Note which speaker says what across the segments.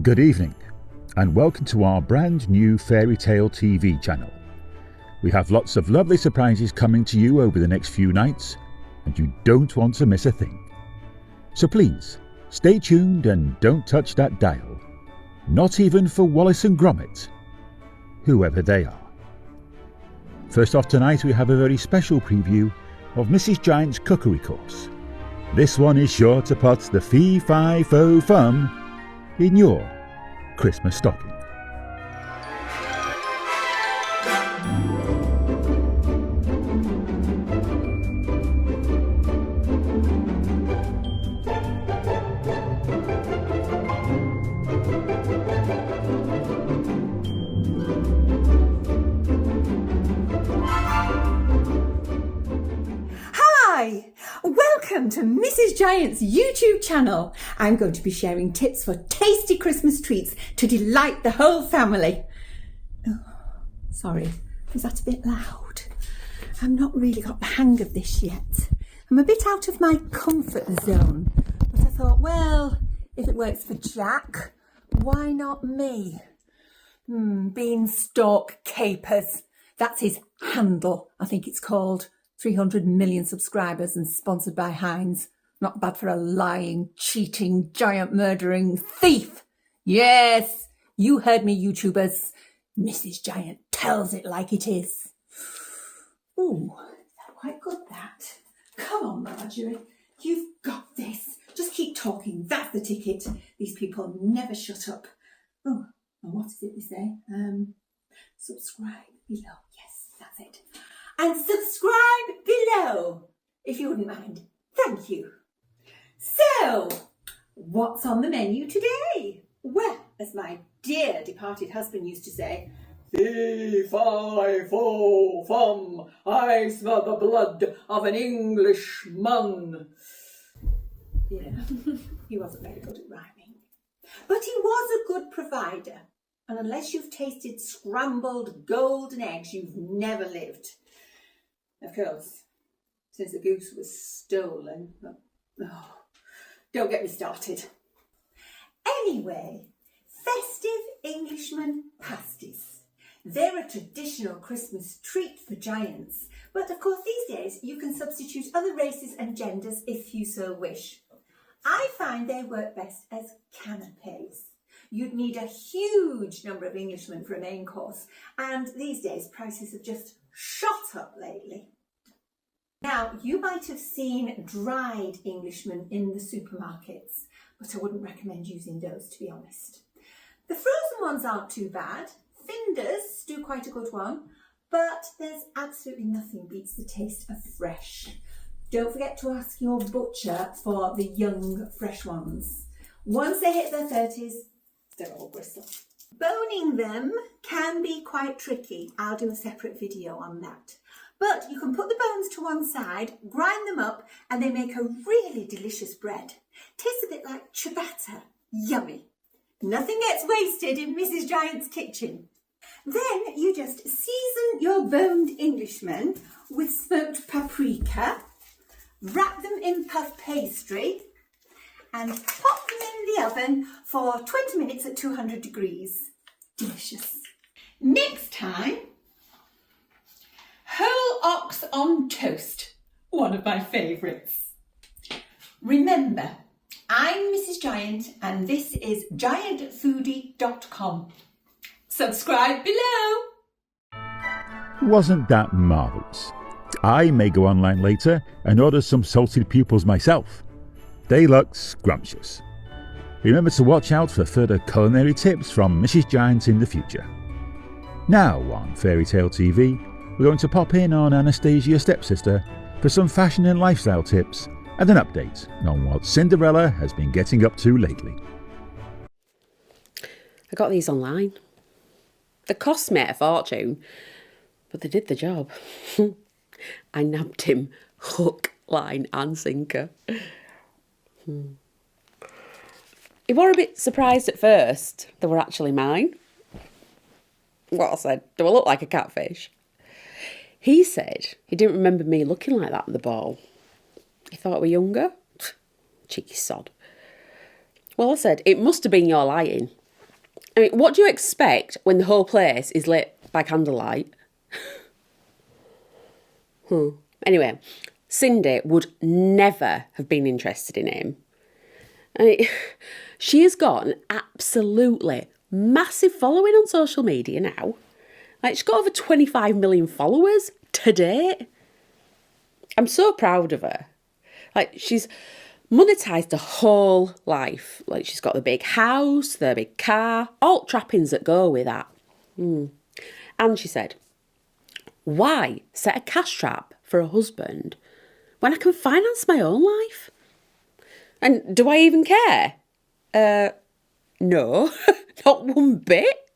Speaker 1: Good evening, and welcome to our brand new Fairytale TV channel. We have lots of lovely surprises coming to you over the next few nights, and you don't want to miss a thing. So please, stay tuned and don't touch that dial. Not even for Wallace and Gromit, whoever they are. First off tonight we have a very special preview of Mrs. Giant's cookery course. This one is sure to put the fee-fi-fo-fum in your Christmas stocking.
Speaker 2: Welcome to Mrs. Giant's YouTube channel. I'm going to be sharing tips for tasty Christmas treats to delight the whole family. Oh, sorry, was that a bit loud? I've not really got the hang of this yet. I'm a bit out of my comfort zone, but I thought, well, if it works for Jack, why not me? Beanstalk Capers. That's his handle, I think it's called. 300 million subscribers and sponsored by Heinz. Not bad for a lying, cheating, giant murdering thief. Yes, you heard me, YouTubers. Mrs. Giant tells it like it is. Ooh, that's quite good, that. Come on, Marjorie. You've got this. Just keep talking. That's the ticket. These people never shut up. Oh, and what is it we say? Subscribe below. Yes, that's it. And subscribe below, if you wouldn't mind. Thank you. So, what's on the menu today? Well, as my dear departed husband used to say, fee-fi-fo-fum, I smell the blood of an Englishman. Yeah, he wasn't very good at rhyming. But he was a good provider. And unless you've tasted scrambled golden eggs, you've never lived. Of course, since the goose was stolen. Oh, don't get me started. Anyway, festive Englishman pasties. They're a traditional Christmas treat for giants. But of course, these days, you can substitute other races and genders if you so wish. I find they work best as canapes. You'd need a huge number of Englishmen for a main course. And these days, prices have just shot up lately. Now, you might have seen dried Englishmen in the supermarkets, but I wouldn't recommend using those, to be honest. The frozen ones aren't too bad. Finders do quite a good one, but there's absolutely nothing beats the taste of fresh. Don't forget to ask your butcher for the young, fresh ones. Once they hit their 30s, they're all bristle. Boning them can be quite tricky. I'll do a separate video on that. But you can put the bones to one side, grind them up, and they make a really delicious bread. Tastes a bit like ciabatta. Yummy. Nothing gets wasted in Mrs. Giant's kitchen. Then you just season your boned Englishmen with smoked paprika, wrap them in puff pastry, and pop them in the oven for 20 minutes at 200 degrees. Delicious. Next time, whole ox on toast, one of my favourites. Remember, I'm Mrs. Giant and this is giantfoodie.com. Subscribe below.
Speaker 1: Wasn't that marvellous? I may go online later and order some salted pupils myself. They look scrumptious. Remember to watch out for further culinary tips from Mrs. Giant in the future. Now on Fairytale TV, we're going to pop in on Anastasia's stepsister for some fashion and lifestyle tips and an update on what Cinderella has been getting up to lately.
Speaker 3: I got these online. The cost me a fortune, but they did the job. I nabbed him hook, line and sinker. He were a bit surprised at first. They were actually mine. What I said, do I look like a catfish? He said he didn't remember me looking like that at the ball. He thought I were younger. Cheeky sod. Well, I said, it must have been your lighting. I mean, what do you expect when the whole place is lit by candlelight? Anyway, Cindy would never have been interested in him. I mean, she has got an absolutely massive following on social media now. Like, she's got over 25 million followers to date. I'm so proud of her. Like, she's monetised her whole life. Like, she's got the big house, the big car, all trappings that go with that. And she said, why set a cash trap for a husband when I can finance my own life? And do I even care? No, not one bit.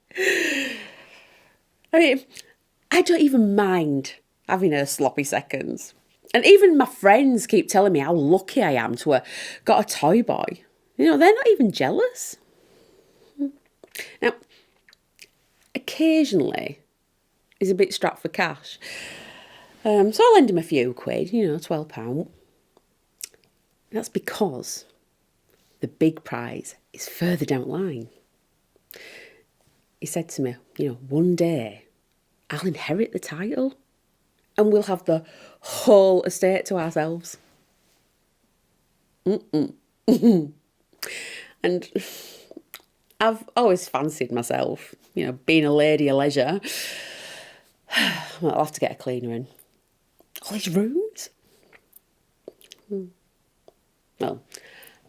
Speaker 3: I mean, I don't even mind having her sloppy seconds. And even my friends keep telling me how lucky I am to have got a toy boy. You know, they're not even jealous. Now, occasionally, he's a bit strapped for cash. So I'll lend him a few quid, you know, £12. That's because the big prize is further down the line. He said to me, you know, one day I'll inherit the title and we'll have the whole estate to ourselves. And I've always fancied myself, you know, being a lady of leisure. I'll have to get a cleaner in. All these rooms? Well,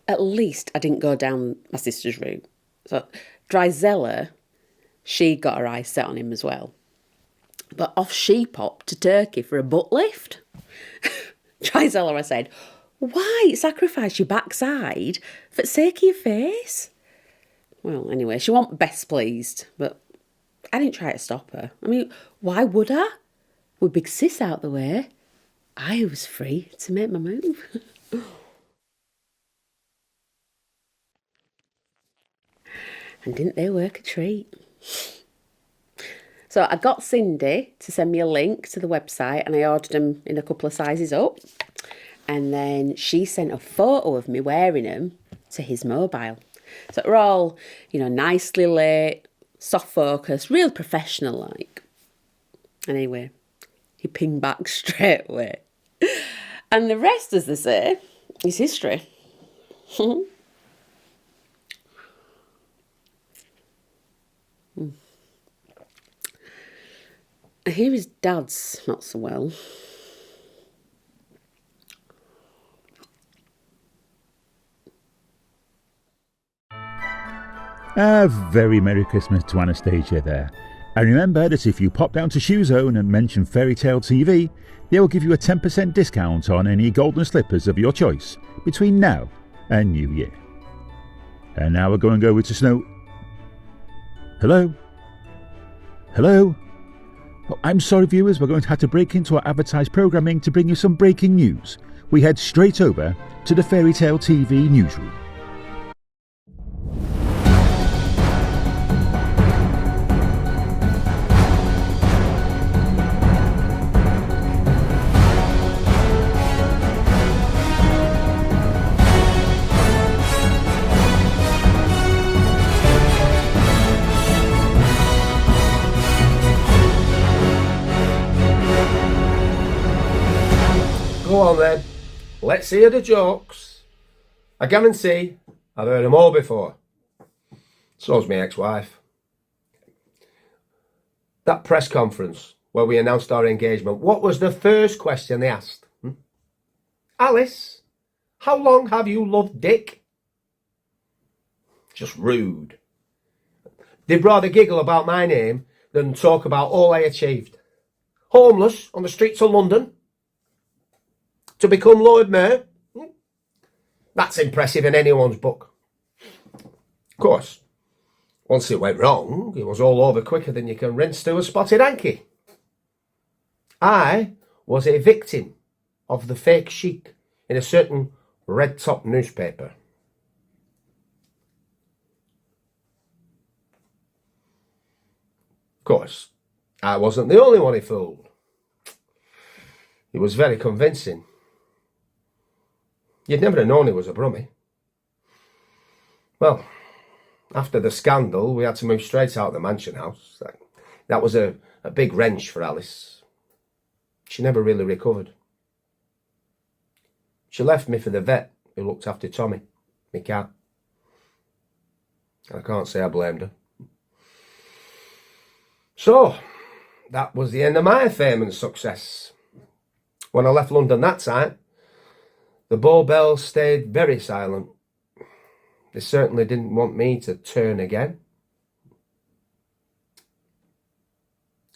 Speaker 3: at least I didn't go down my sister's route. So Drizella, she got her eyes set on him as well. But off she popped to Turkey for a butt lift. Drizella, I said, why sacrifice your backside for the sake of your face? Well, anyway, she wasn't best pleased, but I didn't try to stop her. I mean, why would I? With big sis out the way, I was free to make my move. And didn't they work a treat? So I got Cindy to send me a link to the website and I ordered them in a couple of sizes up. And then she sent a photo of me wearing them to his mobile. So we're all, you know, nicely lit, soft focus, real professional like. And anyway, he pinged back straight away. And the rest, as they say, is history. I hear his dad's not so well.
Speaker 1: A very Merry Christmas to Anastasia there. And remember that if you pop down to Shoe Zone and mention Fairytale TV, they will give you a 10% discount on any golden slippers of your choice between now and New Year. And now we're going to go over to Snow. Hello? Hello? Oh, I'm sorry viewers, we're going to have to break into our advertised programming to bring you some breaking news. We head straight over to the Fairytale TV newsroom.
Speaker 4: Go on then, let's hear the jokes. I guarantee I've heard them all before. So's my ex-wife. That press conference where we announced our engagement, what was the first question they asked? Alice, how long have you loved Dick? Just rude. They'd rather giggle about my name than talk about all I achieved. Homeless on the streets of London. To become Lord Mayor? That's impressive in anyone's book. Of course, once it went wrong, it was all over quicker than you can rinse through a spotted hanky. I was a victim of the fake chic in a certain red-top newspaper. Of course, I wasn't the only one he fooled. He was very convincing. You'd never have known he was a brummie. Well, After the scandal, we had to move straight out of the mansion house. That was a big wrench for Alice. She never really recovered. She left me for the vet who looked after Tommy, my cat. I can't say I blamed her. So, that was the end of my fame and success. When I left London that time, the Bow Bells stayed very silent. They certainly didn't want me to turn again.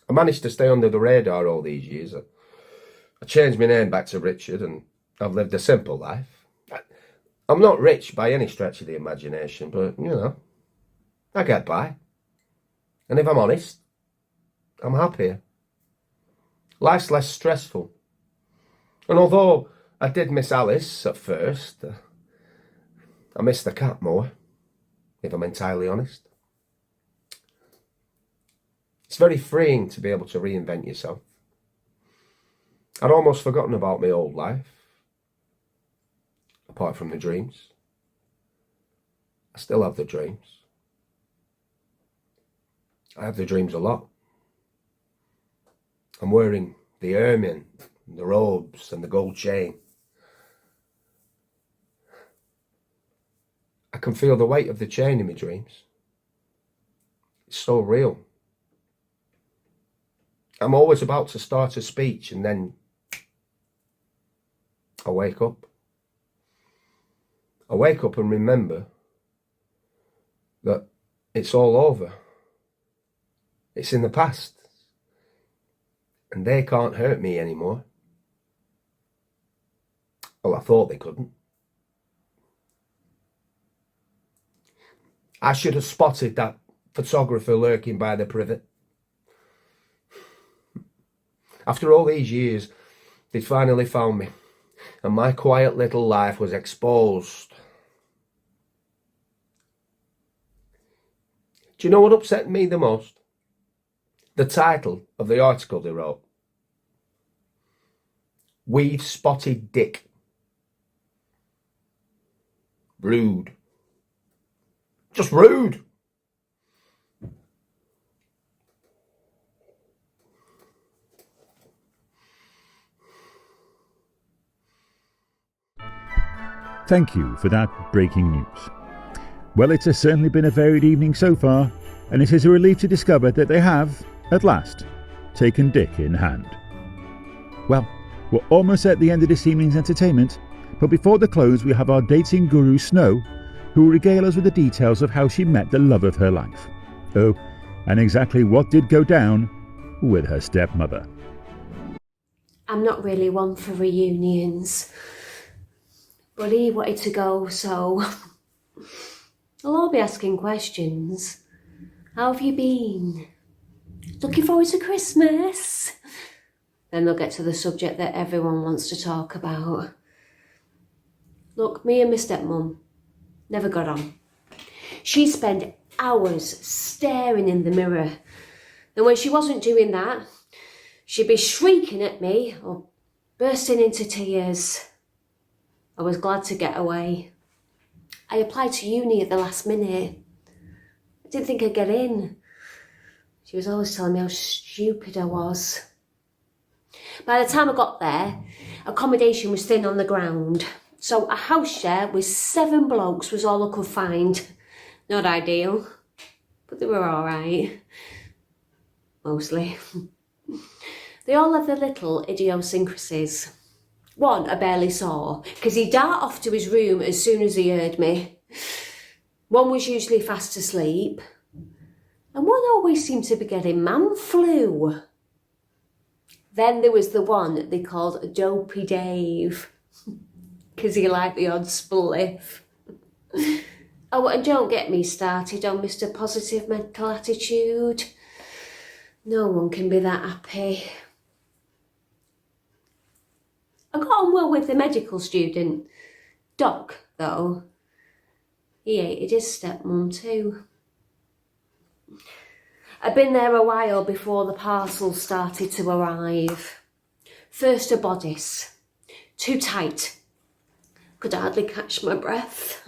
Speaker 4: I managed to stay under the radar all these years. I changed my name back to Richard and I've lived a simple life. I'm not rich by any stretch of the imagination, but, you know, I get by. And if I'm honest, I'm happier. Life's less stressful. And although I did miss Alice at first, I miss the cat more, if I'm entirely honest. It's very freeing to be able to reinvent yourself. I'd almost forgotten about my old life, apart from the dreams. I still have the dreams. I have the dreams a lot. I'm wearing the ermine, the robes and the gold chain. I can feel the weight of the chain in my dreams. It's so real. I'm always about to start a speech and then I wake up. I wake up and remember that it's all over. It's in the past. And they can't hurt me anymore. Well, I thought they couldn't. I should have spotted that photographer lurking by the privet. After all these years, they'd finally found me, and my quiet little life was exposed. Do you know what upset me the most? The title of the article they wrote. We've spotted Dick. Rude. Just rude.
Speaker 1: Thank you for that breaking news. Well, it has certainly been a varied evening so far, and it is a relief to discover that they have, at last, taken Dick in hand. Well, we're almost at the end of this evening's entertainment, but before the close we have our dating guru Snow, who will regale us with the details of how she met the love of her life. Oh, and exactly what did go down with her stepmother.
Speaker 5: I'm not really one for reunions, but he wanted to go, so I'll all be asking questions. How have you been? Looking forward to Christmas? Then they'll get to the subject that everyone wants to talk about. Look, me and my stepmum never got on. She'd spend hours staring in the mirror. And when she wasn't doing that, she'd be shrieking at me or bursting into tears. I was glad to get away. I applied to uni at the last minute. I didn't think I'd get in. She was always telling me how stupid I was. By the time I got there, accommodation was thin on the ground. So a house share with 7 blokes was all I could find. Not ideal, but they were all right. Mostly. They all had their little idiosyncrasies. One I barely saw, because he'd dart off to his room as soon as he heard me. One was usually fast asleep, and one always seemed to be getting man flu. Then there was the one they called Dopey Dave, because he liked the odd spliff. Oh, and don't get me started on Mr. Positive Mental Attitude. No one can be that happy. I got on well with the medical student. Doc, though, he hated his stepmum too. I'd been there a while before the parcels started to arrive. First a bodice, too tight. Could hardly catch my breath.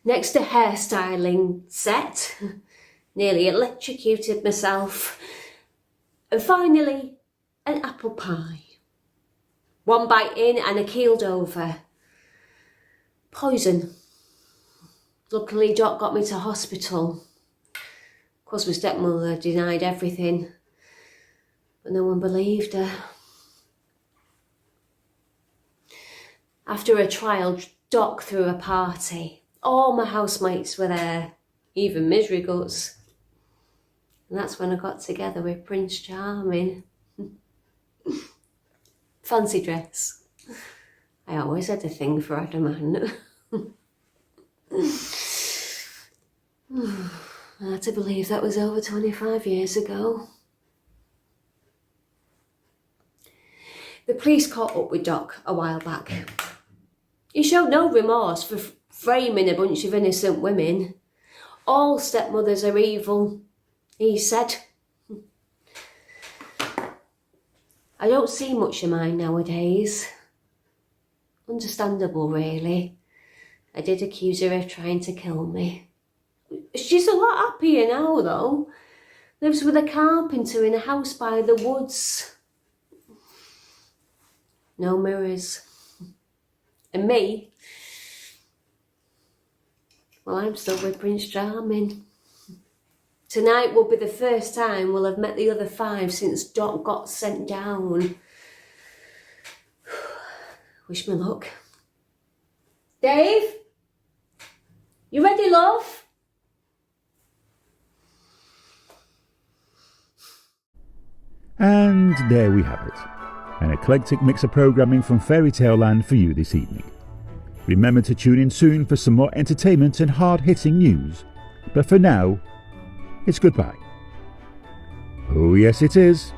Speaker 5: Next to hairstyling set, nearly electrocuted myself. And finally, an apple pie. One bite in and I keeled over. Poison. Luckily, Doc got me to hospital. Of course, my stepmother denied everything, but no one believed her. After a trial, Doc threw a party. All my housemates were there, even Misery Guts. And that's when I got together with Prince Charming. Fancy dress. I always had a thing for adamant. Hard to believe that was over 25 years ago. The police caught up with Doc a while back. He showed no remorse for framing a bunch of innocent women. All stepmothers are evil, he said. I don't see much of mine nowadays. Understandable, really. I did accuse her of trying to kill me. She's a lot happier now, though. Lives with a carpenter in a house by the woods. No mirrors. And me? Well, I'm still with Prince Charming. Tonight will be the first time we'll have met the other 5 since Doc got sent down. Wish me luck. Dave? You ready, love?
Speaker 1: And there we have it. An eclectic mix of programming from Fairytale Land for you this evening. Remember to tune in soon for some more entertainment and hard-hitting news. But for now, it's goodbye. Oh yes it is.